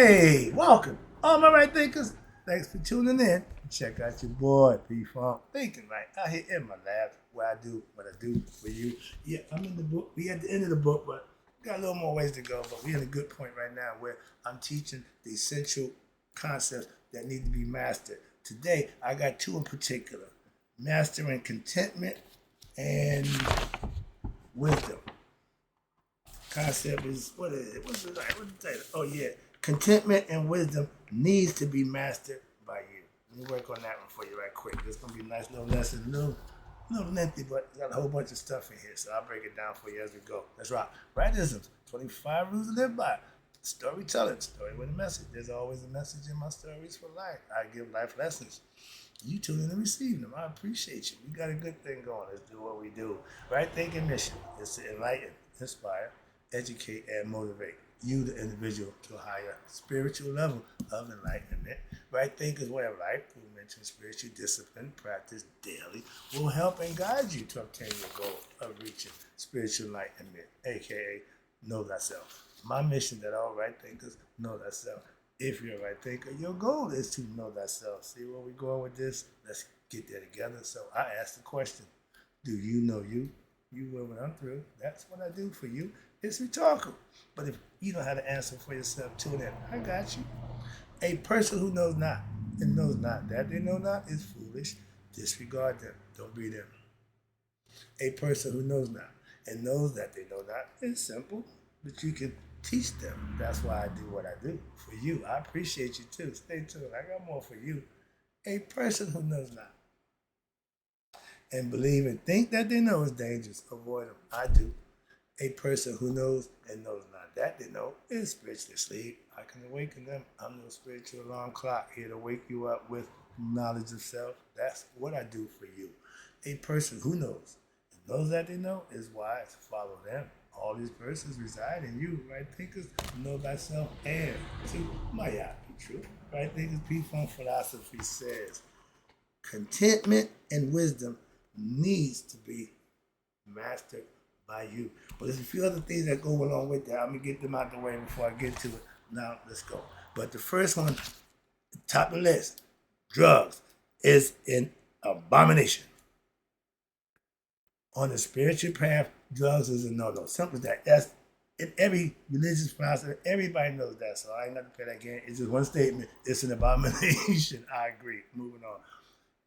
Hey, welcome. All my right thinkers. Thanks for tuning in. Check out your boy, P-Funk, thinking right out here in my lab where I do what I do for you. Yeah, I'm in the book. We at the end of the book, but got a little more ways to go. But we're in a good point right now where I'm teaching the essential concepts that need to be mastered. Today, I got two in particular: mastering contentment and wisdom. Concept is, what is it? What's the title? Oh yeah, contentment and wisdom needs to be mastered by you. Let me work on that one for you right quick. It's gonna be a nice little lesson, a little lengthy, but got a whole bunch of stuff in here, so I'll break it down for you as we go. Let's rock. Rightisms, 25 rules to live by. Storytelling, story with a message. There's always a message in my stories for life. I give life lessons. You tune in and receive them. I appreciate you. We got a good thing going. Let's do what we do. Right thinking mission is to enlighten, inspire, educate, and motivate you, the individual, to a higher spiritual level of enlightenment. Right thinkers way of life, who mention spiritual discipline, practice daily, will help and guide you to obtain your goal of reaching spiritual enlightenment, aka know thyself. My mission that all right thinkers know thyself. If you're a right thinker, your goal is to know thyself. See where we're going with this? Let's get there together. So I asked the question, do you know you? You will when I'm through. That's what I do for you. It's rhetorical. But if you know how to answer for yourself, tune in. I got you. A person who knows not and knows not that they know not is foolish. Disregard them. Don't be them. A person who knows not and knows that they know not is simple, but you can teach them. That's why I do what I do for you. I appreciate you too. Stay tuned. I got more for you. A person who knows not and believe and think that they know is dangerous. Avoid them. I do. A person who knows and knows not that they know is spiritually asleep. I can awaken them. I'm no spiritual alarm clock here to wake you up with knowledge of self. That's what I do for you. A person who knows and knows that they know is wise. Follow them. All these persons reside in you. Right thinkers know thyself and to my be true. Right thinkers P-Funk philosophy says contentment and wisdom needs to be mastered by you. But there's a few other things that go along with that. I'm gonna get them out the way before I get to it. Now let's go. But the first one, top of the list, drugs is an abomination. On the spiritual path, drugs is a no-no. Simple as that. That's in every religious philosophy. Everybody knows that. So I ain't got to play that game. It's just one statement. It's an abomination. I agree. Moving on.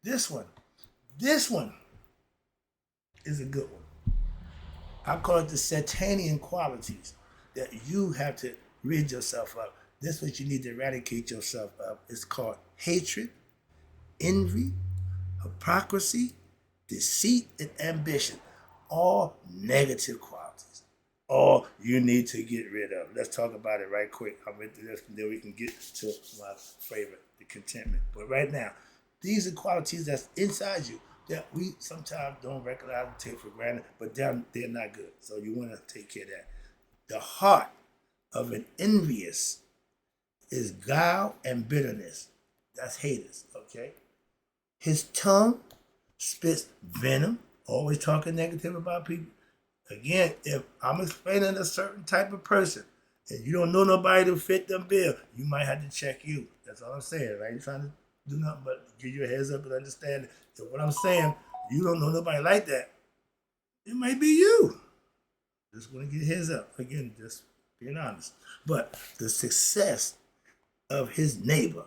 This one is a good one. I call it the Satanian qualities that you have to rid yourself of. This is what you need to eradicate yourself of. It's called hatred, envy, hypocrisy, deceit, and ambition. All negative qualities. All you need to get rid of. Let's talk about it right quick. I'll get to this and then we can get to my favorite, the contentment. But right now, these are qualities that's inside you that we sometimes don't recognize and take for granted, but they're not good. So you want to take care of that. The heart of an envious is guile and bitterness. That's haters, okay? His tongue spits venom, always talking negative about people. Again, if I'm explaining a certain type of person and you don't know nobody to fit them bill, you might have to check you. That's all I'm saying. I ain't trying to do nothing but give you a heads up and understand that what I'm saying, you don't know nobody like that. It might be you. Just want to get heads up. Again, just being honest. But the success of his neighbor,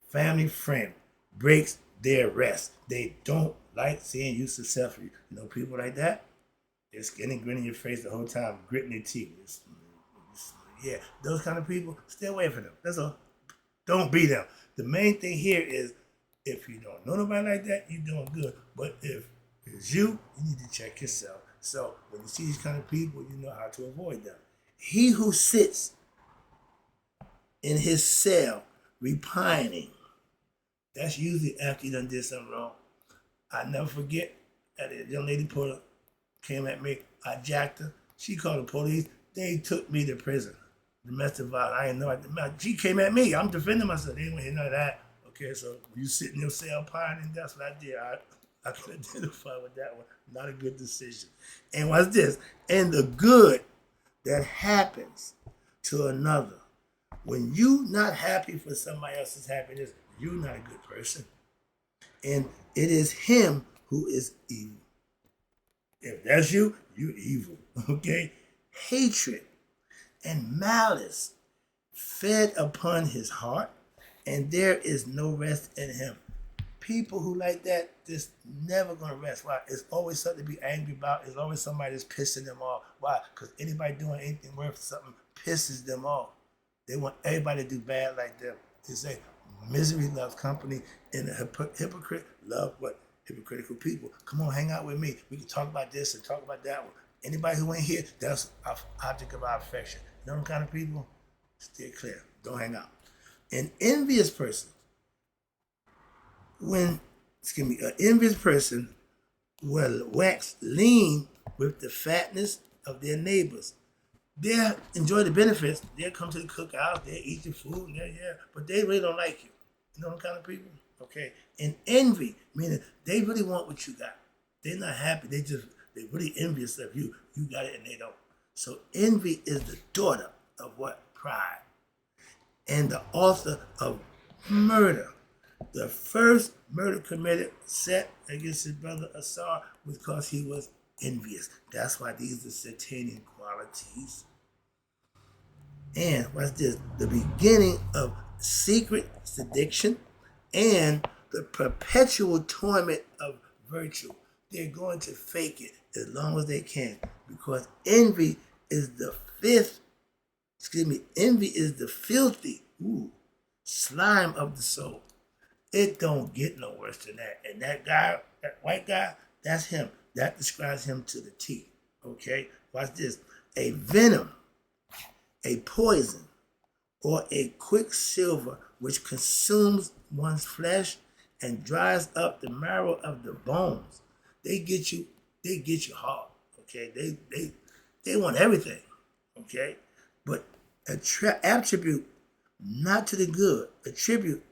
family, friend breaks their rest. They don't like seeing you successful. You know, people like that, they're skinning, grinning your face the whole time, gritting their teeth. Yeah, those kind of people, stay away from them. That's all. Don't be them. The main thing here is if you don't know nobody like that, you're doing good. But if it's you, you need to check yourself. So when you see these kind of people, you know how to avoid them. He who sits in his cell repining, that's usually after you done did something wrong. I never forget that a young lady came at me. I jacked her. She called the police. They took me to prison. Domestic violence. I didn't know. She came at me. I'm defending myself. They didn't want to hear none of that. Okay, so you sit in your cell pining, that's what I did. I can identify with that one. Not a good decision. And what's this? And the good that happens to another When you not happy for somebody else's happiness, you're not a good person. And it is him who is evil. If that's you, you're evil. Okay? Hatred and malice fed upon his heart, and there is no rest in him. People who like that just never gonna rest. Why? It's always something to be angry about. It's always somebody that's pissing them off. Why? Because anybody doing anything worth something pisses them off. They want everybody to do bad like them. They say misery loves company, and a hypocrite love what? Hypocritical people. Come on, hang out with me. We can talk about this and talk about that one. Anybody who ain't here, that's our object of our affection. You know them kind of people? Stay clear. Don't hang out. An envious person, an envious person will wax lean with the fatness of their neighbors. They'll enjoy the benefits. They'll come to the cookout. They'll eat your food. Yeah. But they really don't like you. You know them kind of people? Okay. And envy, meaning they really want what you got. They're not happy. They're really envious of you. You got it and they don't. So envy is the daughter of what? Pride. And the author of murder. The first murder committed set against his brother Asar was because he was envious. That's why these are satanic qualities. And what's this? The beginning of secret sediction and the perpetual torment of virtue. They're going to fake it as long as they can, because envy is the filthy slime of the soul. It don't get no worse than that. And that guy, that white guy, that's him. That describes him to the T. Okay? Watch this. A venom, a poison, or a quicksilver which consumes one's flesh and dries up the marrow of the bones. They get you hard. Okay? They want everything. Okay? But attribute not to the good.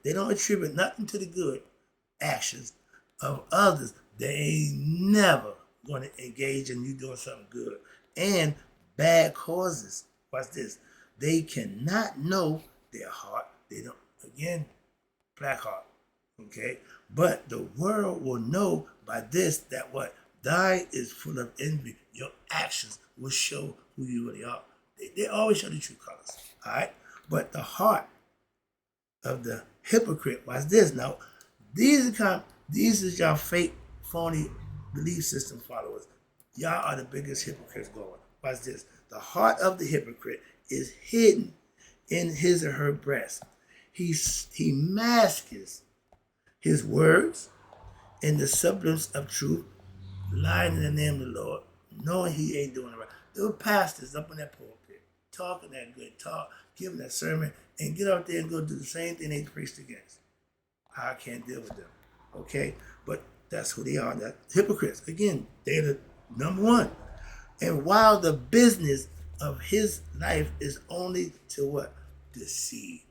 They don't attribute nothing to the good actions of others. They ain't never going to engage in you doing something good. And bad causes. Watch this. They cannot know their heart. They don't, again, black heart. Okay? But the world will know by this that what? Thine is full of envy. Your actions will show who you really are. They always show the true colors. All right? But the heart of the hypocrite, watch this now. These is y'all fake, phony belief system followers. Y'all are the biggest hypocrites going. Watch this. The heart of the hypocrite is hidden in his or her breast. He masks his words in the substance of truth, lying in the name of the Lord, knowing he ain't doing it right. There were pastors up in that pulpit, talking that good talk, giving that sermon, and get out there and go do the same thing they preached against. I can't deal with them. Okay? But that's who they are. They're hypocrites. Again, they're the number one. And while the business of his life is only to what? Deceive.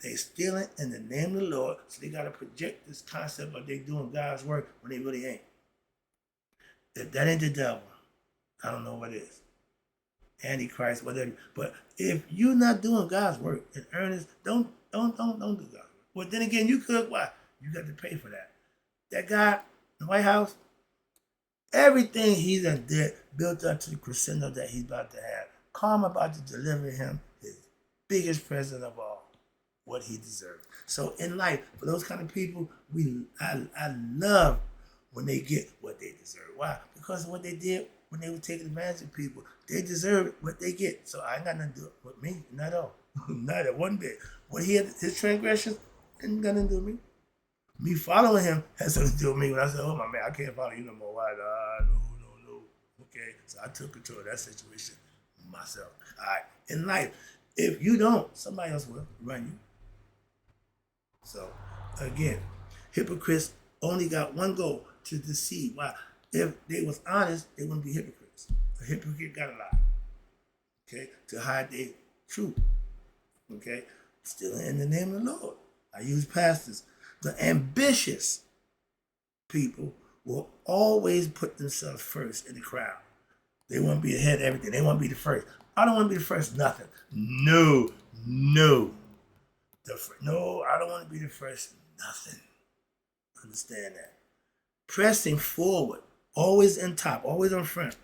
They stealing in the name of the Lord, so they got to project this concept of they doing God's work when they really ain't. If that ain't the devil, I don't know what is. Antichrist, whatever. But if you're not doing God's work in earnest, don't do God's work. Well, then again, you could. Why? You got to pay for that. That guy in the White House, everything he's done did built up to the crescendo that he's about to have. Karma about to deliver him his biggest present of all, what he deserves. So in life, for those kind of people, I love when they get what they deserve. Why? Because of what they did when they were taking advantage of people. They deserve what they get. So I ain't got nothing to do with me. Not at all. Not at one bit. When he had his transgressions, ain't got nothing to do with me. Me following him has something to do with me. When I said, oh my man, I can't follow you no more. Why? No. Okay. So I took control of that situation myself. All right. In life, if you don't, somebody else will run you. So again, hypocrites only got one goal, to deceive. Why? If they was honest, they wouldn't be hypocrites. A hypocrite got a lie. Okay? To hide their truth. Okay? Still in the name of the Lord. I use pastors. The ambitious people will always put themselves first in the crowd. They want to be ahead of everything. They want to be the first. I don't want to be the first, nothing. No. No. No, I don't want to be the first. Nothing. Understand that. Pressing forward, always in top, always on front,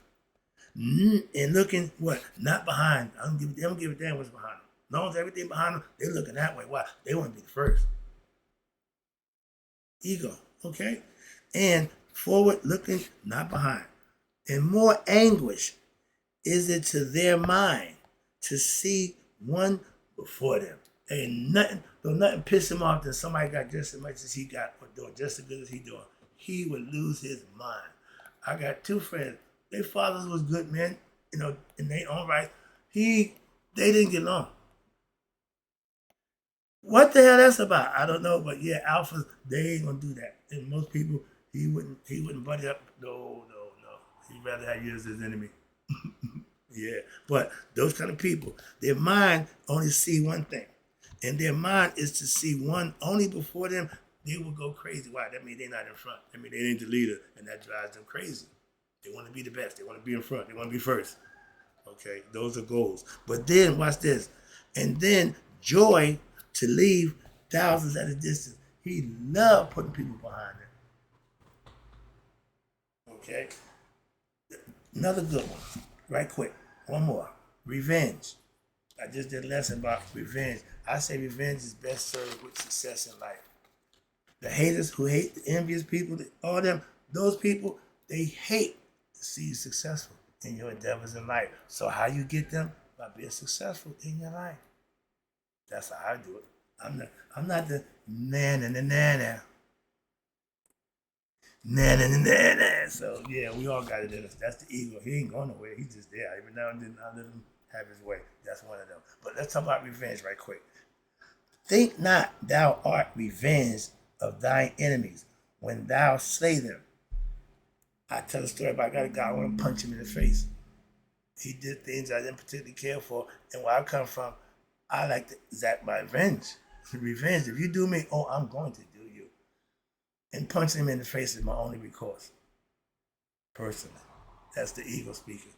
and looking what? Not behind. They don't give a damn what's behind them. As long as everything behind them, they're looking that way. Why? They want to be the first. Ego, okay? And forward looking, not behind. And more anguish is it to their mind to see one before them. Ain't nothing, though nothing piss him off that somebody got just as much as he got or doing just as good as he doing. He would lose his mind. I got two friends. Their fathers was good men, in their own right. They didn't get along. What the hell that's about? I don't know, but yeah, alphas, they ain't gonna do that. And most people, he wouldn't buddy up. No. He'd rather have you as his enemy. Yeah, but those kind of people, their mind only see one thing. And their mind is to see one only before them, they will go crazy. Why? That means they're not in front. That means they ain't the leader, and that drives them crazy. They want to be the best. They want to be in front. They want to be first. Okay, those are goals. But then, watch this. And then joy to leave thousands at a distance. He loved putting people behind him. Okay? Another good one, right quick. One more. Revenge. I just did a lesson about revenge. I say revenge is best served with success in life. The haters who hate the envious people, all them, those people, they hate to see you successful in your endeavors in life. So how you get them? By being successful in your life. That's how I do it. I'm not the na-na-na-na-na. Na-na-na-na-na. So yeah, we all got it in us. That's the ego. He ain't going nowhere. He's just there. Every now and then I let him have his way. That's one of them. But let's talk about revenge right quick. Think not thou art revenged of thine enemies when thou slay them. I tell a story about a guy, I want to punch him in the face. He did things I didn't particularly care for, and where I come from, I like to exact my revenge. Revenge. If you do me, I'm going to do you. And punching him in the face is my only recourse. Personally. That's the ego speaking.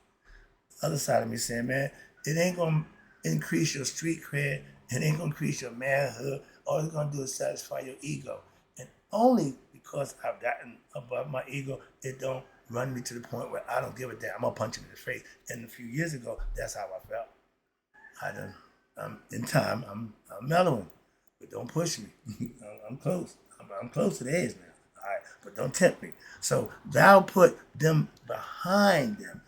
The other side of me saying, man, it ain't going to increase your street cred. It ain't going to increase your manhood. All it's going to do is satisfy your ego. And only because I've gotten above my ego, it don't run me to the point where I don't give a damn. I'm going to punch him in the face. And a few years ago, that's how I felt. In time, I'm mellowing. But don't push me. I'm close. I'm close to the edge now. All right, but don't tempt me. So thou put them behind them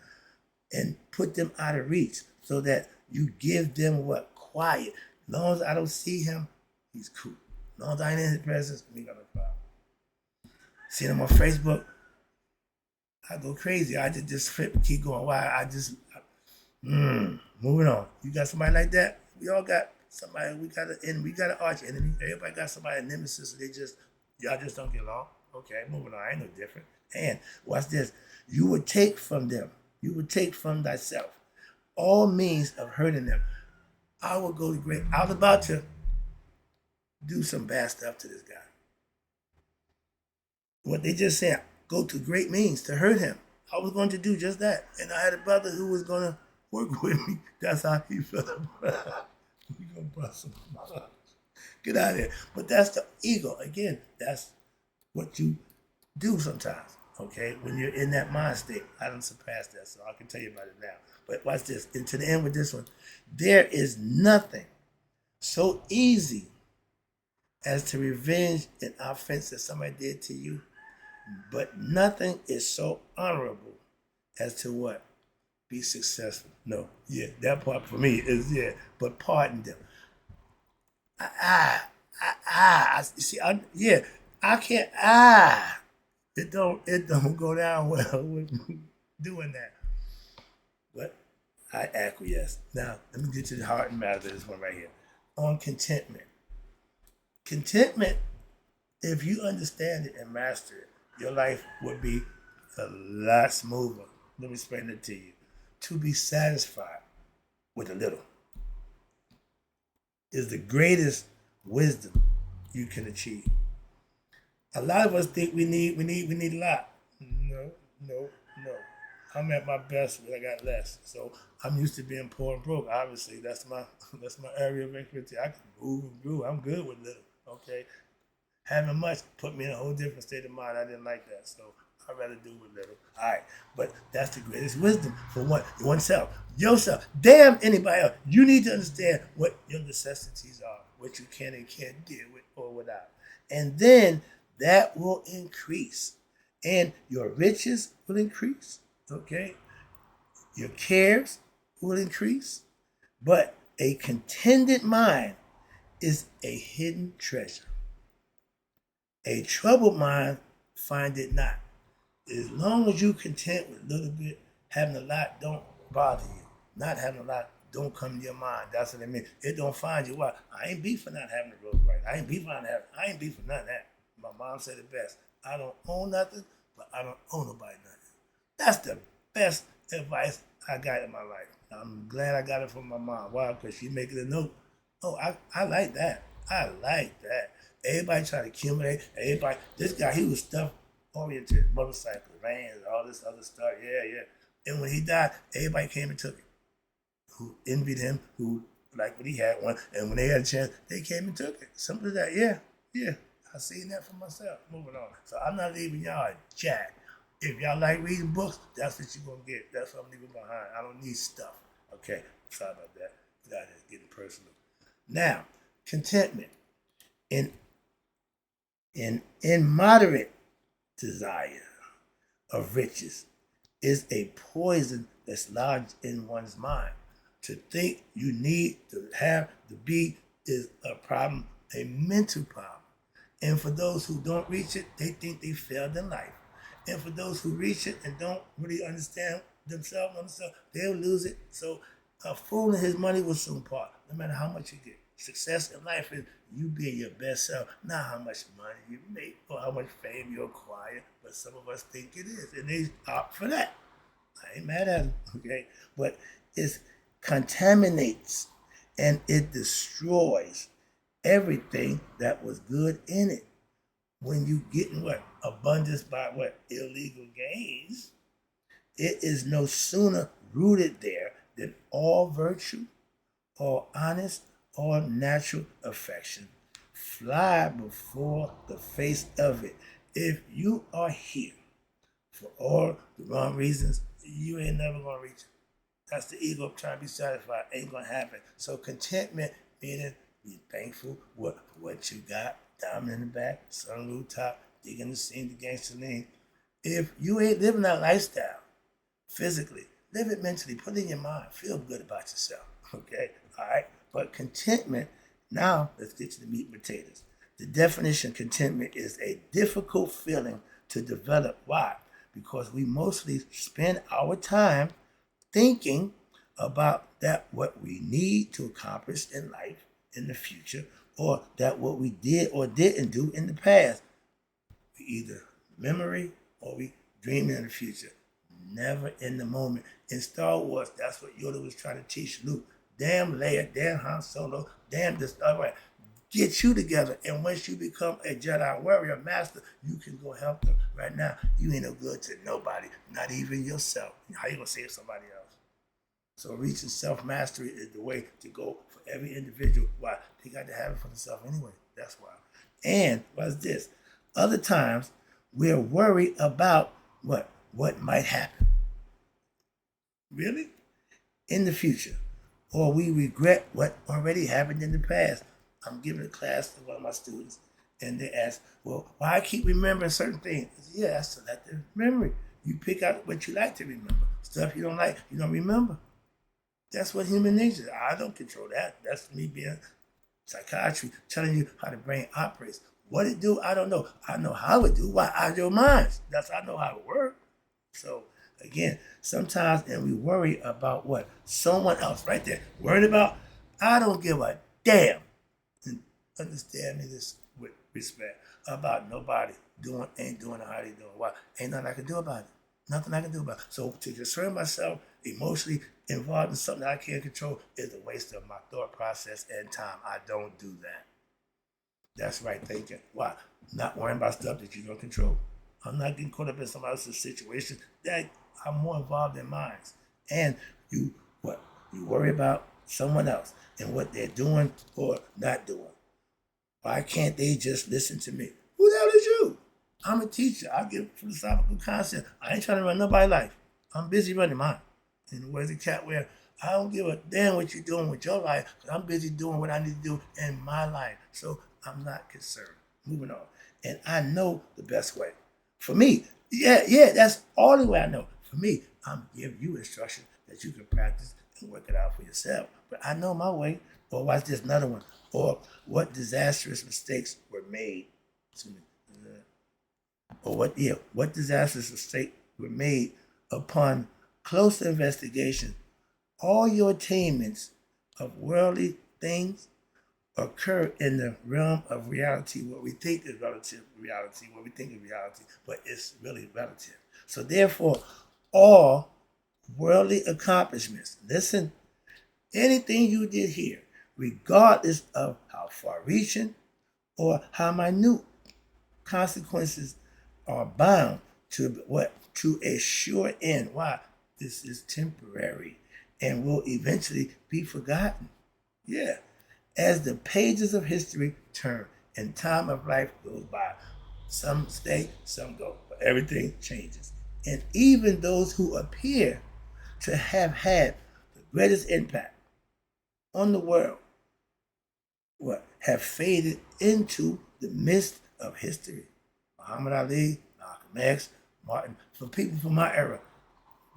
and put them out of reach so that you give them what? Quiet. As long as I don't see him, he's cool. As long as I ain't in his presence, we got no problem. See him on Facebook, I go crazy. I just flip and keep going. Why? Moving on. You got somebody like that? We all got somebody. We got an arch enemy. Everybody got somebody, a nemesis. Y'all just don't get along. Okay, moving on. I ain't no different. And watch this. You would take from them. You would take from thyself all means of hurting them. I will go to great. I was about to do some bad stuff to this guy. What they just said, go to great means to hurt him. I was going to do just that. And I had a brother who was going to work with me. That's how he felt. We going to bust him. Get out of here. But that's the ego. Again, that's what you do sometimes. Okay? When you're in that mind state. I done surpassed that, so I can tell you about it now. But watch this. And to the end with this one. There is nothing so easy as to revenge an offense that somebody did to you. But nothing is so honorable as to what? Be successful. No. Yeah, that part for me is, but pardon them. I can't, it don't go down well with doing that. But I acquiesce. Now, let me get to the heart and matter of this one right here. On contentment. Contentment, if you understand it and master it, your life would be a lot smoother. Let me explain it to you. To be satisfied with a little is the greatest wisdom you can achieve. A lot of us think we need a lot. No. I'm at my best when I got less. So I'm used to being poor and broke. Obviously, that's my that's my area of expertise. I can move and groove. I'm good with little. Okay, having much put me in a whole different state of mind. I didn't like that, so I'd rather do with little. All right, but that's the greatest wisdom for oneself, yourself. Damn anybody else. You need to understand what your necessities are, what you can and can't deal with or without, and then that will increase, and your riches will increase. Okay, your cares will increase, but a contented mind is a hidden treasure. A troubled mind find it not. As long as you content with a little bit, having a lot don't bother you. Not having a lot don't come to your mind. That's what I mean. It don't find you. Why? I ain't beef for not having the road right. I ain't beef for not having. I ain't beef for none of that. My mom said it best. I don't own nothing, but I don't owe nobody nothing. That's the best advice I got in my life. I'm glad I got it from my mom. Why? Because she making a note. Oh, I like that. I like that. Everybody try to accumulate. Everybody, this guy, he was stuff oriented, motorcycle, vans, all this other stuff. Yeah, yeah. And when he died, everybody came and took it. Who envied him, who liked what he had one, and when they had a chance, they came and took it. Simple as that. Yeah, yeah. I seen that for myself. Moving on. So I'm not leaving y'all a jack. If y'all like reading books, that's what you're gonna get. That's what I'm leaving behind. I don't need stuff. Okay. Sorry about that. That is getting personal. Now, contentment. In immoderate desire of riches is a poison that's lodged in one's mind. To think you need to have to be is a problem, a mental problem. And for those who don't reach it, they think they failed in life. And for those who reach it and don't really understand themselves, they'll lose it. So a fool and his money will soon part, no matter how much you get. Success in life is you being your best self, not how much money you make or how much fame you acquire, but some of us think it is, and they opt for that. I ain't mad at them, okay? But it contaminates and it destroys everything that was good in it. When you getting what? Abundance by what? Illegal gains. It is no sooner rooted there than all virtue, all honest, all natural affection fly before the face of it. If you are here for all the wrong reasons, you ain't never gonna reach it. That's the ego trying to be satisfied. Ain't gonna happen. So contentment meaning be thankful for what you got. Diamond in the back, sunroof top, digging the scene, the gangster lean. If you ain't living that lifestyle physically, live it mentally. Put it in your mind. Feel good about yourself. Okay? All right? But contentment, now let's get to the meat and potatoes. The definition of contentment is a difficult feeling to develop. Why? Because we mostly spend our time thinking about that what we need to accomplish in life in the future, or that what we did or didn't do in the past. We either memory or we dreaming in the future. Never in the moment. In Star Wars, that's what Yoda was trying to teach Luke. Damn Leia, damn Han Solo, damn this. All right, get you together, and once you become a Jedi warrior master, you can go help them. Right now, you ain't no good to nobody, not even yourself. How you gonna save somebody else? So reaching self-mastery is the way to go for every individual. Why? They got to have it for themselves anyway. That's why. And what's this? Other times, we're worried about what might happen. Really? In the future. Or we regret what already happened in the past. I'm giving a class to one of my students, and they ask, well, why I keep remembering certain things? I said, yeah, that's selective memory. You pick out what you like to remember. Stuff you don't like, you don't remember. That's what human nature is. I don't control that. That's me being psychiatry, telling you how the brain operates. What it do, I don't know. I know how it do. Why? Out your minds. That's how I know how it works. So again, sometimes and we worry about what? Someone else right there. Worried about, I don't give a damn. And understand me this with respect about nobody ain't doing how they doing. Why? Ain't nothing I can do about it. Nothing I can do about it. So to concern myself emotionally involved in something I can't control is a waste of my thought process and time. I don't do that. That's right thinking. Why? Not worrying about stuff that you don't control. I'm not getting caught up in somebody else's situation that are more involved in mine. And you what? You worry about someone else and what they're doing or not doing. Why can't they just listen to me? Who the hell is you? I'm a teacher. I give philosophical concepts. I ain't trying to run nobody's life. I'm busy running mine. In the words of Cat Ware, I don't give a damn what you're doing with your life, because I'm busy doing what I need to do in my life. So I'm not concerned. Moving on. And I know the best way. For me, that's the only way I know. For me, I'm giving you instruction that you can practice and work it out for yourself. But I know my way. Or watch this another one. Or what disastrous mistakes were made. Or what disastrous mistakes were made upon close investigation. All your attainments of worldly things occur in the realm of reality, what we think is relative reality, what we think is reality, but it's really relative. So therefore, all worldly accomplishments, listen, anything you did here, regardless of how far-reaching or how minute consequences, are bound to what? To a sure end. Why? This is temporary and will eventually be forgotten. Yeah. As the pages of history turn and time of life goes by, some stay, some go, but everything changes. And even those who appear to have had the greatest impact on the world, have faded into the mist of history. Muhammad Ali, Malcolm X, Martin, for people from my era,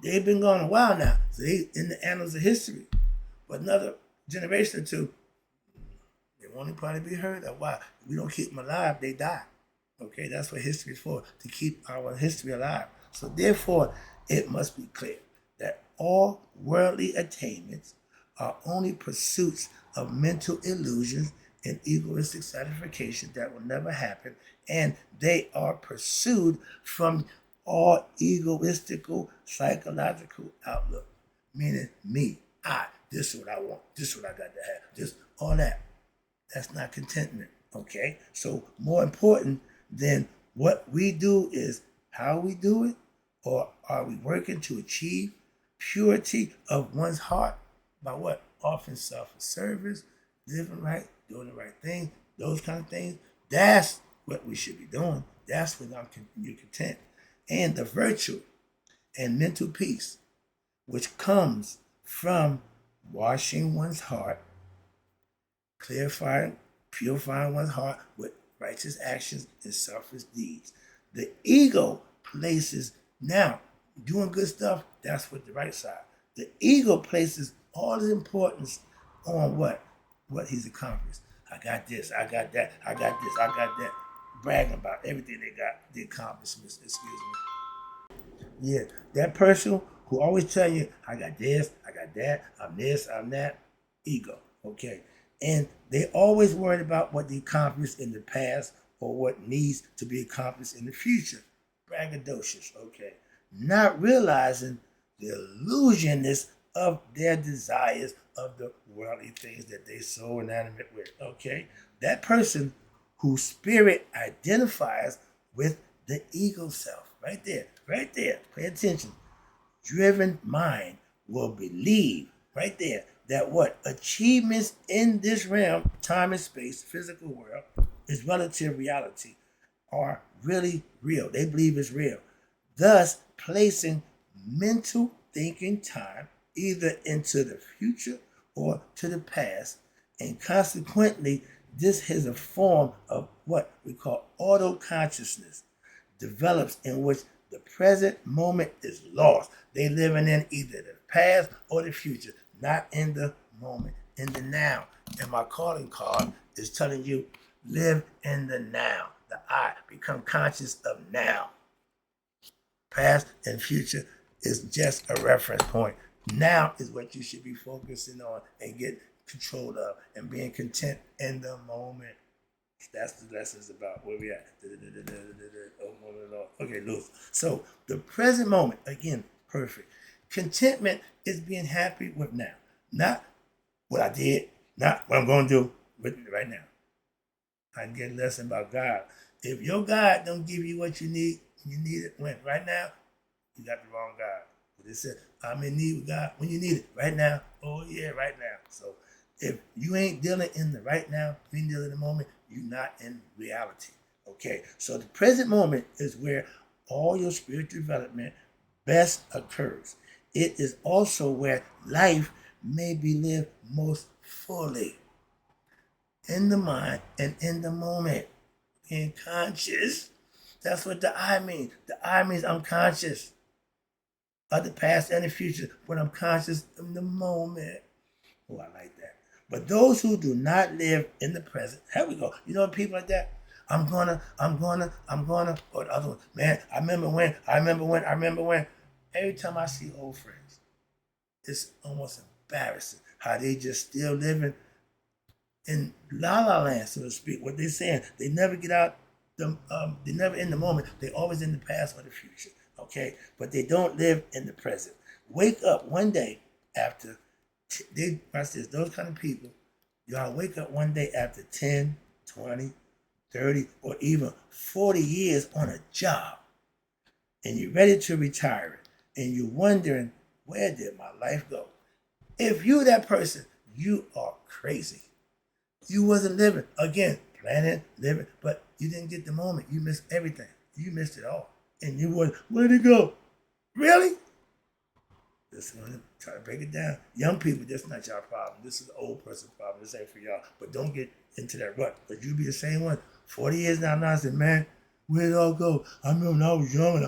they've been gone a while now. So they in the annals of history. But another generation or two, they won't probably be heard of. Why? If we don't keep them alive, they die. Okay, that's what history is for, to keep our history alive. So therefore, it must be clear that all worldly attainments are only pursuits of mental illusions and egoistic satisfaction that will never happen, and they are pursued from all egoistical psychological outlook, meaning me, this is what I want, this is what I got to have, this, all that. That's not contentment, okay? So more important than what we do is how we do it, or are we working to achieve purity of one's heart by what? Offering self-service, living right, doing the right thing, those kind of things. That's what we should be doing. That's when you're content. And the virtue and mental peace, which comes from washing one's heart, purifying one's heart with righteous actions and selfless deeds. The ego places, now, doing good stuff, that's what the right side. The ego places all the importance on what? What he's accomplished. I got this, I got that, I got this, I got that. Bragging about everything they got, the accomplishments, excuse me. Yeah, that person who always tell you, I got this, I got that, I'm this, I'm that, ego, okay? And they always worried about what they accomplished in the past or what needs to be accomplished in the future. Braggadocious, okay? Not realizing the illusionness of their desires of the worldly things that they so inanimate with, okay? That person whose spirit identifies with the ego self, right there, pay attention. Driven mind will believe, right there, that what? Achievements in this realm, time and space, physical world, is relative reality, are really real. They believe it's real. Thus, placing mental thinking time either into the future or to the past, and consequently, this is a form of what we call auto-consciousness, develops in which the present moment is lost. They living in either the past or the future, not in the moment, in the now. And my calling card is telling you, live in the now. The I, become conscious of now. Past and future is just a reference point. Now is what you should be focusing on and get control of and being content in the moment. That's the lessons about where we at. Okay, Luz. So the present moment, again, perfect. Contentment is being happy with now. Not what I did, not what I'm going to do with right now. I get a lesson about God. If your God don't give you what you need it when right now, You got the wrong God. But it said, I'm in need with God when you need it. Right now. Oh, yeah, right now. So if you ain't dealing in the right now, you ain't dealing in the moment, you're not in reality. Okay, so the present moment is where all your spiritual development best occurs. It is also where life may be lived most fully. In the mind and in the moment. Being conscious. That's what the I means. The I means I'm conscious of the past and the future, but I'm conscious in the moment. Oh, I like that. But those who do not live in the present, here we go. You know people like that? I'm gonna, or the other one, man, I remember when. Every time I see old friends, it's almost embarrassing how they just still living in la la land, so to speak. What they're saying, they never get out. They never in the moment. They always in the past or the future. Okay, but they don't live in the present. Wake up one day after they watch this. Those kind of people, y'all wake up one day after 10, 20, 30, or even 40 years on a job, and you're ready to retire it, and you're wondering, where did my life go? If you're that person, you are crazy. You wasn't living. Again, planning, living, but you didn't get the moment. You missed everything. You missed it all. And you was, where'd it go? Really? This is going to try to break it down. Young people, that's not your problem. This is the old person's problem. This ain't for y'all. But don't get into that rut. Because you be the same one. 40 years now, I said, man, where'd it all go? I remember when I was young.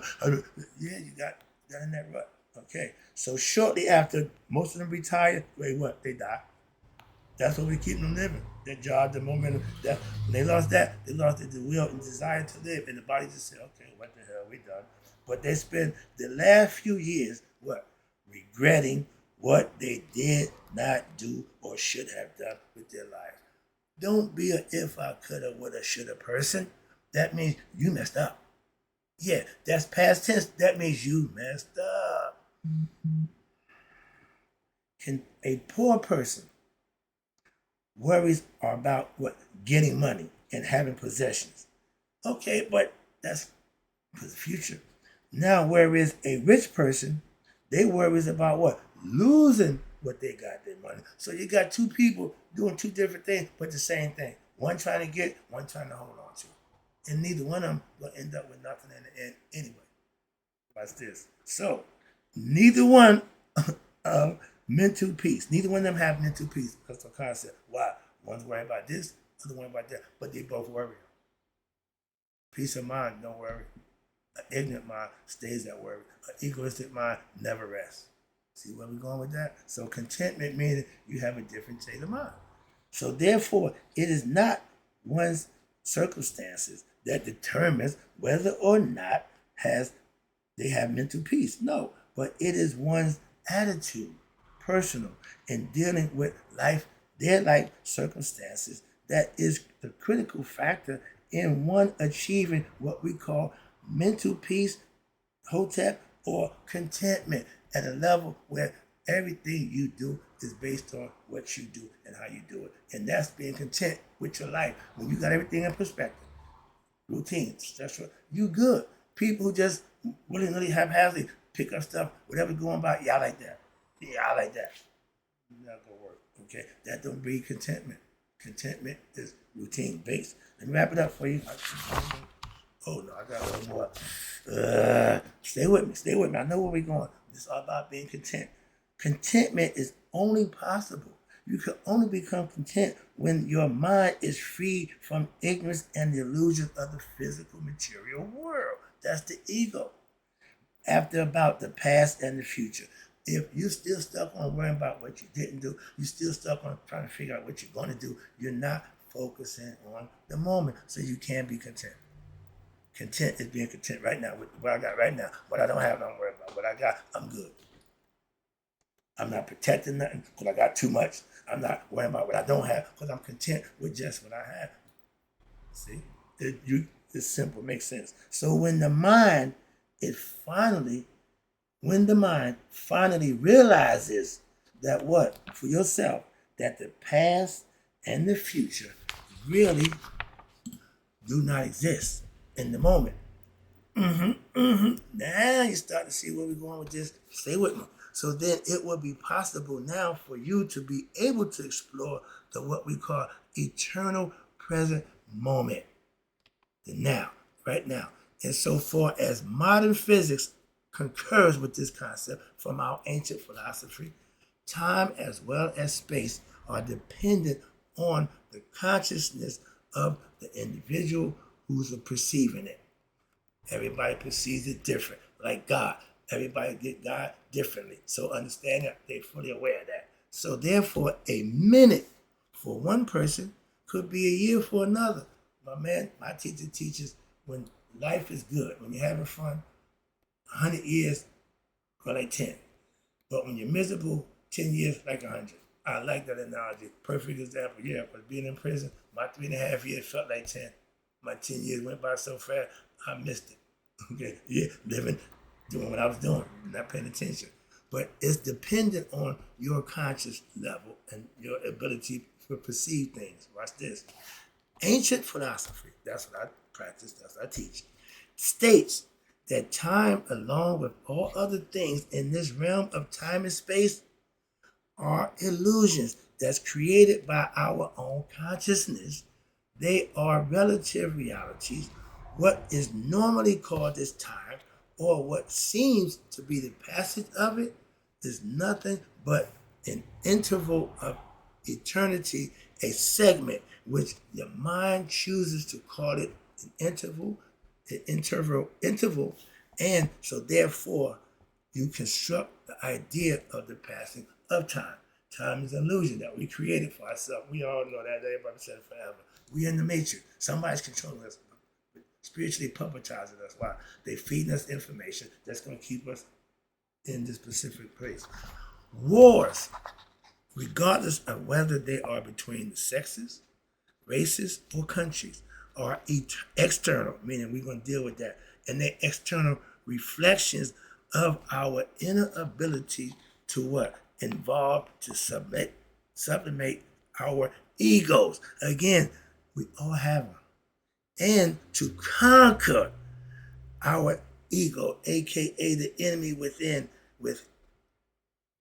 Yeah, you got in that rut. Okay. So shortly after, most of them retired. Wait, what? They die. That's what we keep them living. Their job, the momentum. That when they lost that, they lost the will and desire to live. And the body just said, okay, what the hell, we done. But they spend the last few years, what? Regretting what they did not do or should have done with their life. Don't be a if I coulda, woulda, shoulda person. That means you messed up. Yeah, that's past tense. That means you messed up. Can a poor person worries are about what? Getting money and having possessions. Okay, but that's for the future. Now, whereas a rich person, they worries about what? Losing what they got, their money. So you got two people doing two different things, but the same thing. One trying to get, one trying to hold on to. And neither one of them will end up with nothing in the end anyway. Watch this. So, neither one mental peace. Neither one of them have mental peace. That's the concept. Why? One's worried about this, other one about that, but they both worry. Peace of mind, don't worry. An ignorant mind stays at worry. An egoistic mind never rests. See where we're going with that? So contentment means you have a different state of mind. So therefore, it is not one's circumstances that determines whether or not they have mental peace. No, but it is one's attitude, personal, in dealing with life, their life circumstances, that is the critical factor in one achieving what we call mental peace, hotep, or contentment at a level where everything you do is based on what you do and how you do it. And that's being content with your life. When you got everything in perspective, routines, that's what you good. People who just willy-nilly haphazardly pick up stuff, whatever going by, yeah, I like that. Yeah, I like that. Not gonna work. Okay, that don't breed contentment. Contentment is routine based. Let me wrap it up for you. Oh no, I got a little more. Stay with me. I know where we're going. It's all about being content. Contentment is only possible. You can only become content when your mind is free from ignorance and the illusions of the physical material world. That's the ego. After about the past and the future. If you're still stuck on worrying about what you didn't do, you're still stuck on trying to figure out what you're going to do, you're not focusing on the moment, so you can't be content. Content is being content right now with what I got right now. What I don't have, don't worry about. What I got, I'm good. I'm not protecting nothing because I got too much. I'm not worrying about what I don't have because I'm content with just what I have. See? It's simple, makes sense. So when the mind finally realizes that what? For yourself, that the past and the future really do not exist in the moment. Now you start to see where we're going with this. Stay with me. So then it will be possible now for you to be able to explore the what we call eternal present moment. The now, right now. And so far as modern physics concurs with this concept from our ancient philosophy, time as well as space are dependent on the consciousness of the individual who's perceiving it. Everybody perceives it different, like God. Everybody get God differently. So understand that they're fully aware of that. So therefore, a minute for one person could be a year for another. My teacher teaches when life is good, when you're having fun, 100 years go like 10. But when you're miserable, 10 years like 100. I like that analogy. Perfect example. Yeah, but being in prison, my 3.5 years felt like 10. My 10 years went by so fast, I missed it. Okay, yeah, living, doing what I was doing, not paying attention. But it's dependent on your conscious level and your ability to perceive things. Watch this. Ancient philosophy, that's what I practice, that's what I teach, states that time, along with all other things in this realm of time and space, are illusions that's created by our own consciousness. They are relative realities. What is normally called as time, or what seems to be the passage of it, is nothing but an interval of eternity, a segment which your mind chooses to call it an interval, and so therefore you construct the idea of the passing of time. Time is an illusion that we created for ourselves. We all know that. Everybody said it forever. We in the matrix. Somebody's controlling us, spiritually puppetizing us. Why? They feeding us information that's going to keep us in this specific place. Wars, regardless of whether they are between the sexes, races, or countries, are external, meaning we're going to deal with that. And they're external reflections of our inner ability to what? Involve, to sublimate our egos. Again, we all have them. And to conquer our ego, aka the enemy within, with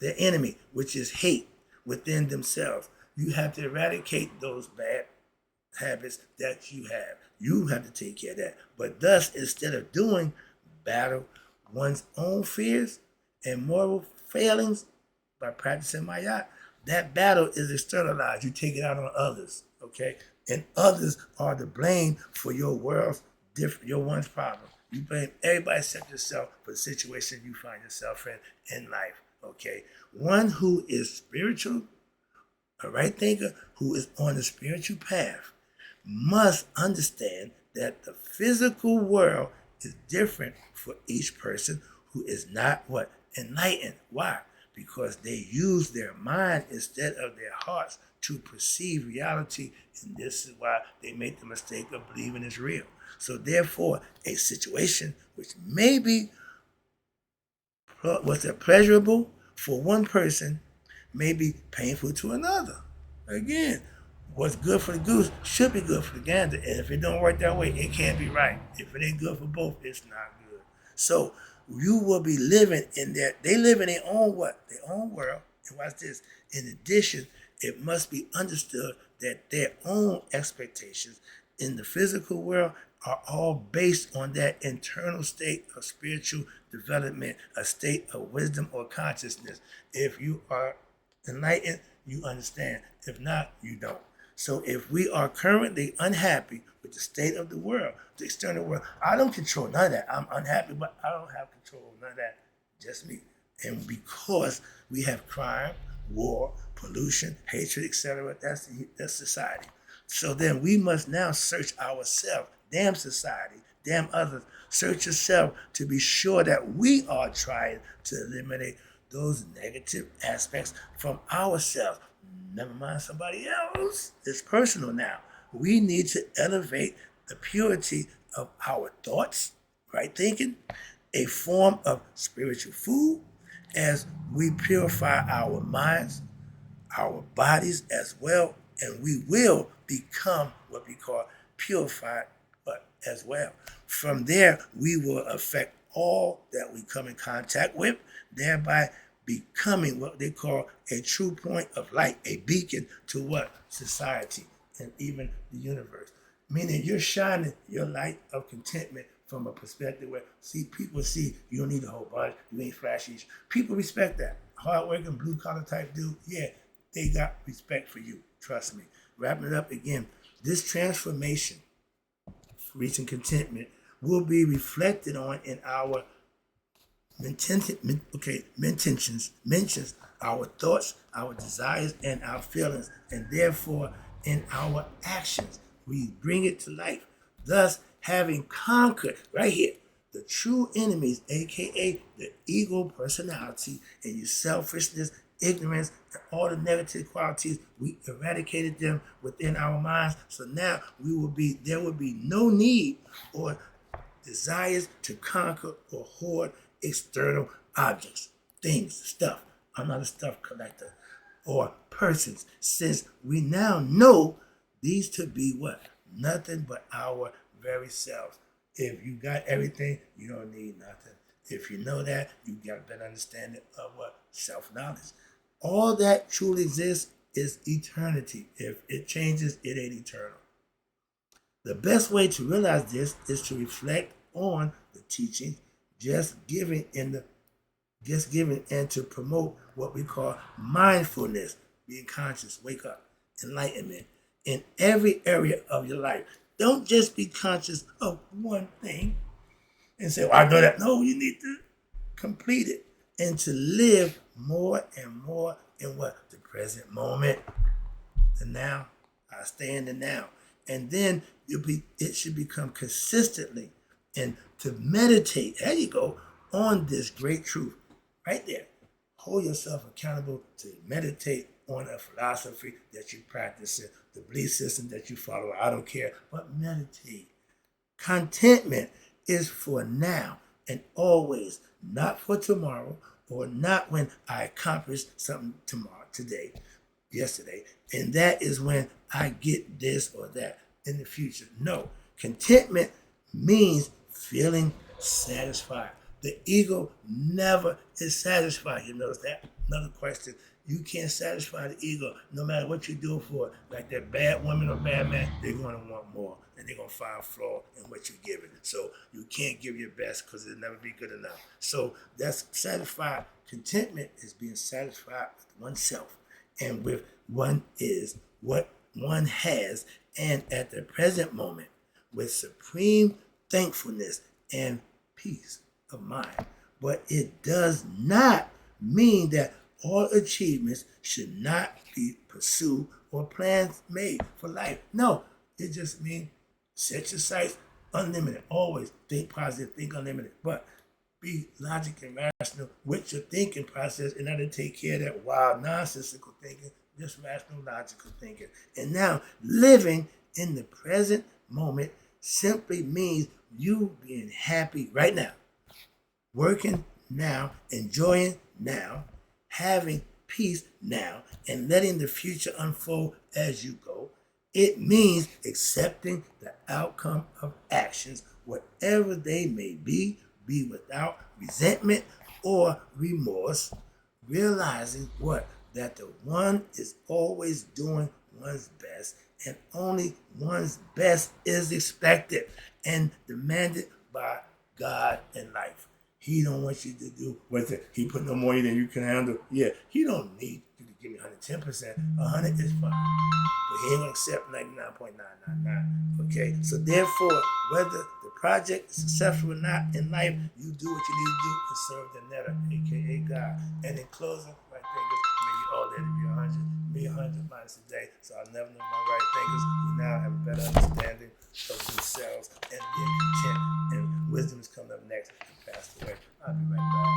the enemy, which is hate within themselves. You have to eradicate those bad habits that you have. You have to take care of that. But thus, instead of doing battle one's own fears and moral failings by practicing mayat, that battle is externalized. You take it out on others, okay? And others are to blame for your world's your one's problem. You blame everybody except yourself for the situation you find yourself in life, okay? One who is spiritual, a right thinker, who is on the spiritual path, must understand that the physical world is different for each person who is not what? Enlightened. Why? Because they use their mind instead of their hearts to perceive reality, and this is why they make the mistake of believing it's real. So therefore, a situation which may be pleasurable for one person may be painful to another. Again, what's good for the goose should be good for the gander. And if it don't work that way, it can't be right. If it ain't good for both, it's not good. So you will be living in they live in their own what? Their own world. And watch this. In addition, it must be understood that their own expectations in the physical world are all based on that internal state of spiritual development, a state of wisdom or consciousness. If you are enlightened, you understand. If not, you don't. So if we are currently unhappy with the state of the world, the external world, I don't control none of that. I'm unhappy, but I don't have control of none of that. Just me. And because we have crime, war, pollution, hatred, etc., that's society. So then we must now search ourselves. Damn society, damn others. Search yourself to be sure that we are trying to eliminate those negative aspects from ourselves. Never mind somebody else. It's personal now. We need to elevate the purity of our thoughts, right thinking, a form of spiritual food, as we purify our minds, our bodies as well, and we will become what we call purified, but as well. From there, we will affect all that we come in contact with, thereby becoming what they call a true point of light, a beacon to what? Society and even the universe. Meaning you're shining your light of contentment from a perspective where people see you don't need a whole bunch, you ain't flashy. People respect that. Hardworking, blue collar type dude, yeah, they got respect for you. Trust me. Wrapping it up again, this transformation, reaching contentment, will be reflected on in our mentions, our thoughts, our desires, and our feelings, and therefore in our actions. We bring it to life. Thus, having conquered, right here, the true enemies, aka the ego personality and your selfishness, ignorance, and all the negative qualities, we eradicated them within our minds. So now there will be no need or desires to conquer or hoard external objects, things, stuff. I'm not a stuff collector. Or persons, since we now know these to be what? Nothing but our very selves. If you got everything, you don't need nothing. If you know that, you got a better understanding of what? Self-knowledge. All that truly exists is eternity. If it changes, it ain't eternal. The best way to realize this is to reflect on the teaching just given and to promote what we call mindfulness, being conscious, wake up, enlightenment in every area of your life. Don't just be conscious of one thing and say, well, I know that. No, you need to complete it and to live more and more in what? The present moment, the now. I stay in the now. And then it should become consistently and to meditate, there you go, on this great truth. Right there. Hold yourself accountable to meditate on a philosophy that you practice, the belief system that you follow. I don't care, but meditate. Contentment is for now and always, not for tomorrow or not when I accomplish something yesterday. And that is when I get this or that in the future. No, contentment means feeling satisfied. The ego never is satisfied. You notice that? Another question. You can't satisfy the ego no matter what you do for it. Like that bad woman or bad man, they're going to want more. And they're going to find flaw in what you're giving. So you can't give your best because it'll never be good enough. So that's satisfied. Contentment is being satisfied with oneself and with one is, what one has, and at the present moment with supreme thankfulness and peace of mind. But it does not mean that all achievements should not be pursued or plans made for life. No, it just means set your sights unlimited. Always think positive, think unlimited. But be logical and rational with your thinking process in order to take care of that wild, nonsensical thinking, just rational, logical thinking. And now, living in the present moment simply means you being happy right now, working now, enjoying now, having peace now, and letting the future unfold as you go. It means accepting the outcome of actions, whatever they may be without resentment or remorse, realizing what? That the one is always doing one's best, and only one's best is expected and demanded by God and life. He don't want you to do with it. He put no more than you can handle. Yeah, he don't need you to give me 110%. 100 is fine. But he ain't gonna accept 99.999. Okay? So therefore, whether the project is successful or not in life, you do what you need to do and serve the netter, aka God. And in closing, right fingers, may you all let it be 100. May 100 minus a day. So I'll never know my right fingers. We now have a better understanding of themselves and being content. And wisdom is coming up next. Passed away. I'll be right back.